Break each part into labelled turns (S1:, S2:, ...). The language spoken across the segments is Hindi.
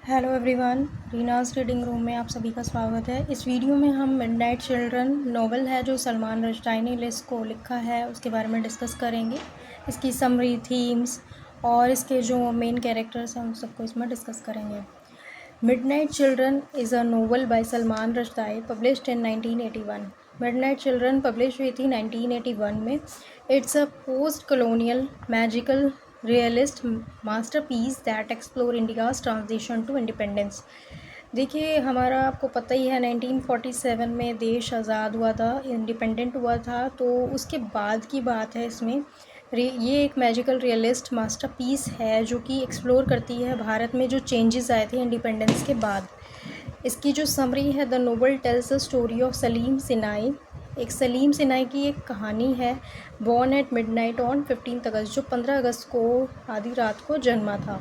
S1: हेलो एवरीवन, रीनाज़ रीडिंग रूम में आप सभी का स्वागत है। इस वीडियो में हम मिडनाइट चिल्ड्रन नॉवल है जो सलमान रश्दी ने इसको लिखा है उसके बारे में डिस्कस करेंगे। इसकी समरी, थीम्स और इसके जो मेन कैरेक्टर्स हैं उन सबको इसमें डिस्कस करेंगे। Midnight children is a novel by Salman Rushdie published in 1981। Midnight Children publish हुई थी 1981 में। It's a post colonial magical realist masterpiece that explore India's transition to independence. देखिए, हमारा आपको पता ही है 1947 में देश आज़ाद हुआ था, इंडिपेंडेंट हुआ था, तो उसके बाद की बात है इसमें। ये एक मैजिकल रियलिस्ट मास्टरपीस है जो कि एक्सप्लोर करती है भारत में जो चेंजेस आए थे इंडिपेंडेंस के बाद। इसकी जो समरी है, the novel tells the story of Salim Sinai. एक सलीम सिनाई की एक कहानी है। बॉर्न एट मिडनाइट ऑन 15 अगस्त, जो 15 अगस्त को आधी रात को जन्मा था।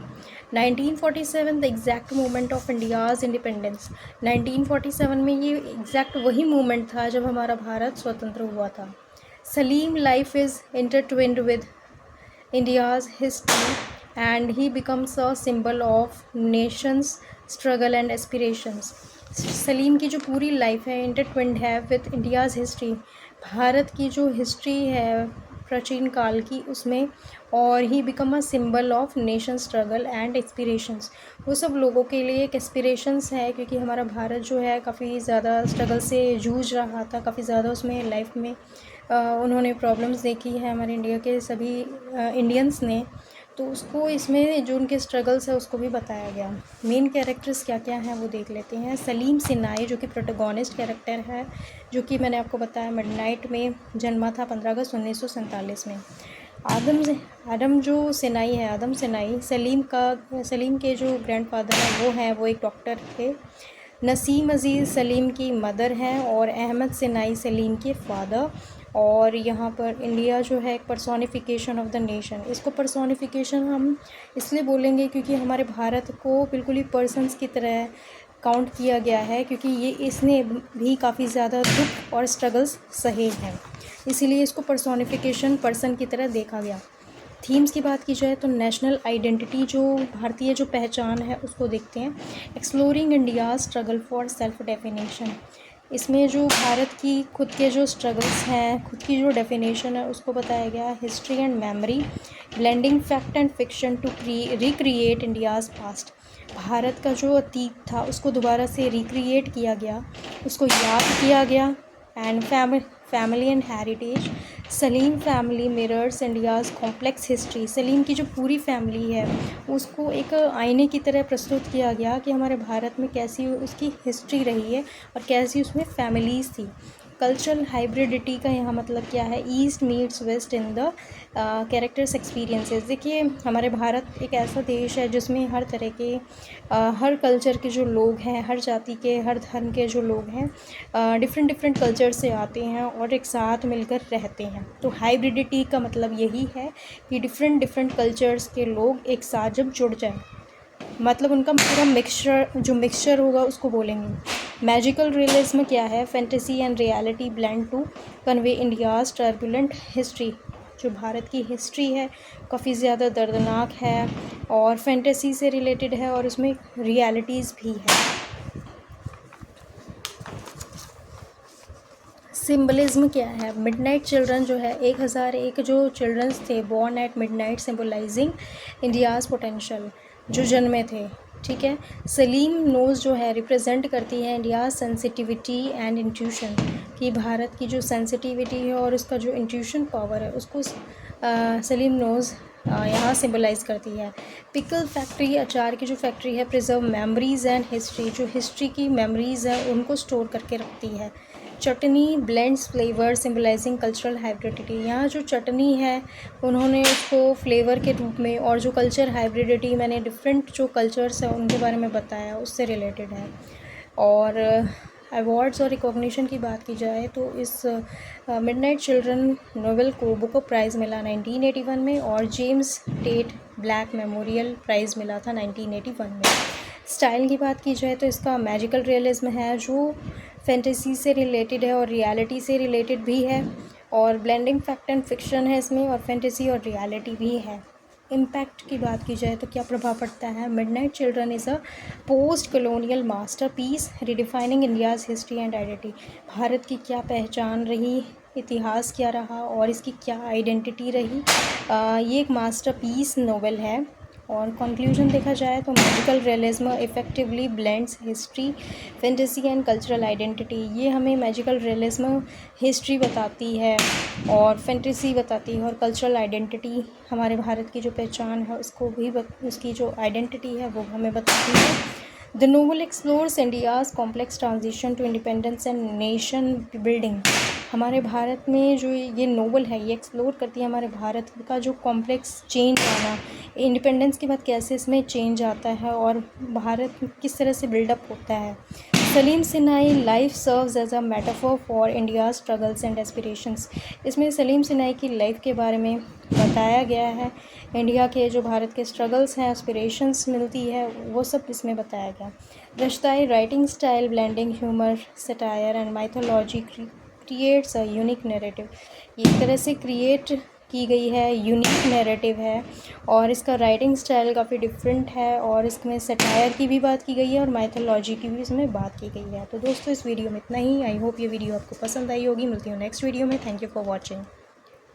S1: 1947 the exact moment of India's independence. 1947 में ये एग्जैक्ट वही मोमेंट था जब हमारा भारत स्वतंत्र हुआ था। Salim life is intertwined with India's history and he becomes a symbol of nation's struggle and aspirations। Salim की जो पूरी लाइफ है इंटरट्विंड है विद इंडियाज़ हिस्ट्री, भारत की जो हिस्ट्री है प्राचीन काल की उसमें, और he become a symbol of nation struggle and aspirations. वो सब लोगों के लिए एक एस्पिरेशंस है क्योंकि हमारा भारत जो है काफ़ी ज़्यादा स्ट्रगल से जूझ रहा था, काफ़ी ज़्यादा उसमें लाइफ में उन्होंने प्रॉब्लम्स देखी है हमारे इंडिया के सभी इंडियंस ने, तो उसको इसमें जो उनके स्ट्रगल्स है उसको भी बताया गया। मेन कैरेक्टर्स क्या क्या हैं वो देख लेते हैं। सलीम सिनाई जो कि प्रोटोगोनिस्ट कैरेक्टर है, जो कि मैंने आपको बताया मिडनाइट में जन्मा था 15 अगस्त 1947 में। आदम जो सिनाई है, आदम सिनाई सलीम के जो ग्रैंडफादर हैं वो एक डॉक्टर थे। नसीम अज़ीज़ सलीम की मदर हैं और अहमद सिनाई सलीम के फादर। और यहाँ पर इंडिया जो है एक पर्सोनिफिकेशन ऑफ द नेशन। इसको पर्सोनिफिकेशन हम इसलिए बोलेंगे क्योंकि हमारे भारत को बिल्कुल ही पर्सन्स की तरह काउंट किया गया है, क्योंकि इसने भी काफ़ी ज़्यादा दुख और स्ट्रगल्स सहे हैं, इसीलिए इसको पर्सोनिफिकेशन पर्सन की तरह देखा गया। थीम्स की बात की जाए तो नेशनल आइडेंटिटी, जो भारतीय जो पहचान है उसको देखते हैं। Exploring India struggle for self definition, इसमें जो भारत की खुद के जो स्ट्रगल्स हैं, खुद की जो डेफिनेशन है उसको बताया गया। History and memory, blending fact and fiction to recreate India's past, Bharat का जो अतीत था उसको दोबारा से रिक्रिएट किया गया, उसको याद किया गया। And family and heritage, Salim family mirrors India's complex history, Salim की जो पूरी फैमिली है उसको एक आईने की तरह प्रस्तुत किया गया कि हमारे भारत में कैसी उसकी हिस्ट्री रही है और कैसी उसमें फैमिलीज़ थी। कल्चरल हाइब्रिडिटी का यहाँ मतलब क्या है, east meets west in the characters experiences. देखिए, हमारे भारत एक ऐसा देश है जिसमें हर तरह के हर कल्चर के जो लोग हैं, हर जाति के, हर धर्म के जो लोग हैं, डिफरेंट कल्चर से आते हैं और एक साथ मिलकर रहते हैं। तो हाइब्रिडिटी का मतलब यही है कि डिफरेंट कल्चर्स के लोग एक साथ जब जुड़ जाएं, मतलब उनका पूरा मिक्सचर होगा उसको बोलेंगे। मैजिकल रियलिज्म क्या है, fantasy and reality blend to convey India's turbulent history, जो भारत की हिस्ट्री है काफ़ी ज़्यादा दर्दनाक है और फैंटेसी से रिलेटेड है और उसमें रियलिटीज़ भी है। सिंबलिज्म क्या है, मिडनाइट चिल्ड्रन जो है 1001 जो चिल्ड्रंस थे born at midnight symbolising India's potential, जो जन्मे थे, ठीक है। सलीम नोज़ जो है रिप्रेजेंट करती है इंडिया सेंसिटिविटी एंड इंट्यूशन, कि भारत की जो सेंसिटिविटी है और उसका जो इंट्यूशन पावर है उसको सलीम नोज़ यहाँ सिंबलाइज करती है। पिकल फैक्ट्री, अचार की जो फैक्ट्री है, प्रिजर्व मेमोरीज़ एंड हिस्ट्री, जो हिस्ट्री की मेमोरीज़ है उनको स्टोर करके रखती है। Chutney blends flavour symbolising cultural hybridity, यहाँ जो चटनी है उन्होंने उसको फ्लेवर के रूप में, और जो कल्चर हाइब्रिडिटी मैंने डिफरेंट जो कल्चर्स हैं उनके बारे में बताया उससे रिलेटेड है। और अवार्ड्स और रिकॉग्निशन की बात की जाए तो इस मिडनाइट चिल्ड्रन नोवेल को बुकर प्राइज़ मिला 1981 में और James Tait Black Memorial Prize मिला था 1981 में। स्टाइल की बात की जाए तो इसका मैजिकल रियलिज्म है जो फैंटेसी से रिलेटेड है और रियलिटी से रिलेटेड भी है, और ब्लेंडिंग फैक्ट एंड फिक्शन है इसमें, और फैंटेसी और रियलिटी भी है। इम्पैक्ट की बात की जाए तो क्या प्रभाव पड़ता है। Midnight children is a post colonial masterpiece redefining India's history and identity. भारत की क्या पहचान रही, इतिहास क्या रहा और इसकी क्या आइडेंटिटी रही। ये एक मास्टरपीस नोवेल है। और कंक्लूजन देखा जाए तो magical realism effectively blends history, fantasy and cultural identity. ये हमें मैजिकल रियलिज्म हिस्ट्री बताती है और फैंटेसी बताती है और कल्चरल आइडेंटिटी, हमारे भारत की जो पहचान है उसको भी उसकी जो आइडेंटिटी है वो हमें बताती है। The novel explores India's complex transition to independence and nation building. हमारे भारत में जो ये नोवेल है ये एक्सप्लोर करती है हमारे भारत का जो कॉम्प्लेक्स चेंज आना, इंडिपेंडेंस के बाद कैसे इसमें चेंज आता है और भारत किस तरह से बिल्डअप होता है। Salim Sinai life serves as a metaphor for India struggles and aspirations. इसमें सलीम सिन्हाई की लाइफ के बारे में बताया गया है। इंडिया के जो भारत के स्ट्रगल्स हैं, एस्पिरेशंस मिलती है, वो सब इसमें बताया गया। Rushdie writing style blending humour, satire and mythology creates a unique narrative. ये एक तरह से क्रिएट की गई है, यूनिक नैरेटिव है और इसका राइटिंग स्टाइल काफ़ी डिफरेंट है और इसमें सटायर की भी बात की गई है और माइथोलॉजी की भी इसमें बात की गई है। तो दोस्तों इस वीडियो में इतना ही। आई होप ये वीडियो आपको पसंद आई होगी। मिलती हूँ नेक्स्ट वीडियो में। Thank you for watching.